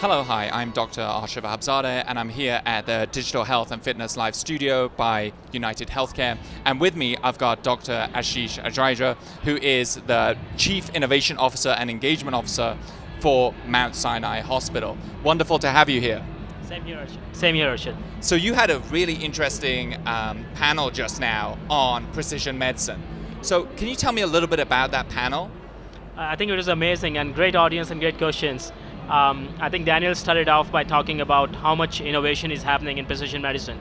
Hello, hi, I'm Dr. Ashish and I'm here at the Digital Health and Fitness Live Studio by United Healthcare. And with me, I've got Dr. Ashish Atreja, who is the Chief Innovation Officer and Engagement Officer for Mount Sinai Hospital. Wonderful to have you here. Same here, Arshad. Same here, Arshad. So you had a really interesting panel just now on precision medicine. So can you tell me a little bit about that panel? I think it was amazing and great audience and great questions. I think Daniel started off by talking about how much innovation is happening in precision medicine.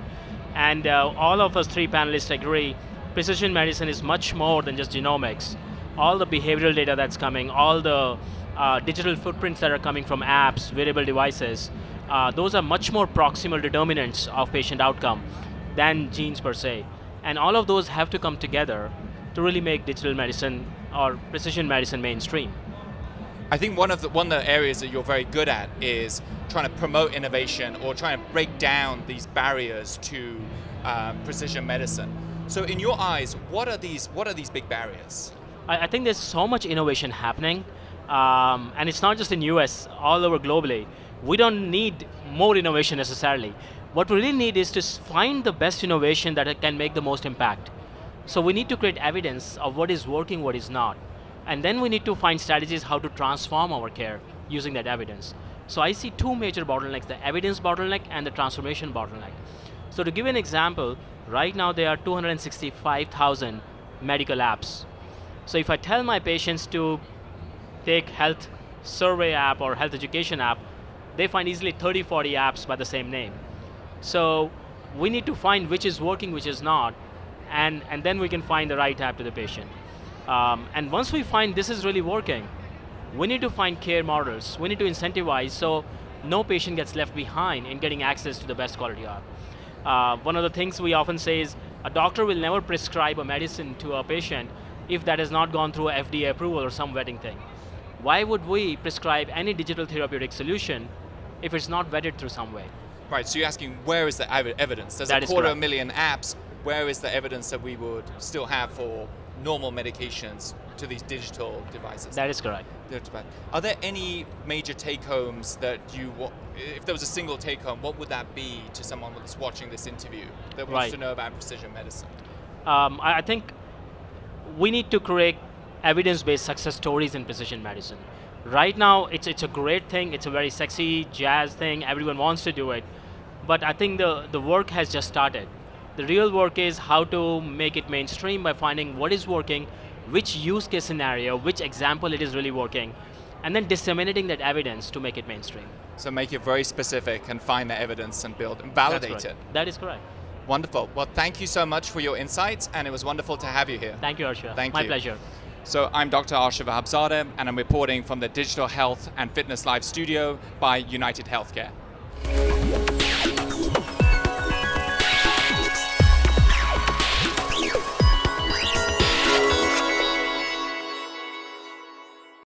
And all of us three panelists agree, precision medicine is much more than just genomics. All the behavioral data that's coming, all the digital footprints that are coming from apps, wearable devices, those are much more proximal determinants of patient outcome than genes per se. And all of those have to come together to really make digital medicine or precision medicine mainstream. I think one of the areas that you're very good at is trying to promote innovation or trying to break down these barriers to precision medicine. So in your eyes, what are these big barriers? I think there's so much innovation happening, and it's not just in US, all over globally. We don't need more innovation necessarily. What we really need is to find the best innovation that can make the most impact. So we need to create evidence of what is working, what is not. And then we need to find strategies how to transform our care using that evidence. So I see two major bottlenecks, the evidence bottleneck and the transformation bottleneck. So to give you an example, right now there are 265,000 medical apps. So if I tell my patients to take health survey app or health education app, they find easily 30, 40 apps by the same name. So we need to find which is working, which is not, and then we can find the right app to the patient. And once we find this is really working, we need to find care models. We need to incentivize so no patient gets left behind in getting access to the best quality app. One of the things we often say is a doctor will never prescribe a medicine to a patient if that has not gone through FDA approval or some vetting thing. Why would we prescribe any digital therapeutic solution if it's not vetted through some way? Right, so you're asking where is the evidence? There's a 250,000 apps. Where is the evidence that we would still have for normal medications to these digital devices? That is correct. Are there any major take-homes that if there was a single take-home, what would that be to someone that's watching this interview that wants to know about precision medicine? I think we need to create evidence-based success stories in precision medicine. Right now, it's a great thing. It's a very sexy jazz thing. Everyone wants to do it. But I think the work has just started. The real work is how to make it mainstream by finding what is working, which use case scenario, which example it is really working, and then disseminating that evidence to make it mainstream. So make it very specific and find the evidence and build and validate it. That is correct. Wonderful. Well, thank you so much for your insights, and it was wonderful to have you here. Thank you, Arsha. Thank My you. pleasure. So I'm Dr. Ashish and I'm reporting from the Digital Health and Fitness Live Studio by United Healthcare.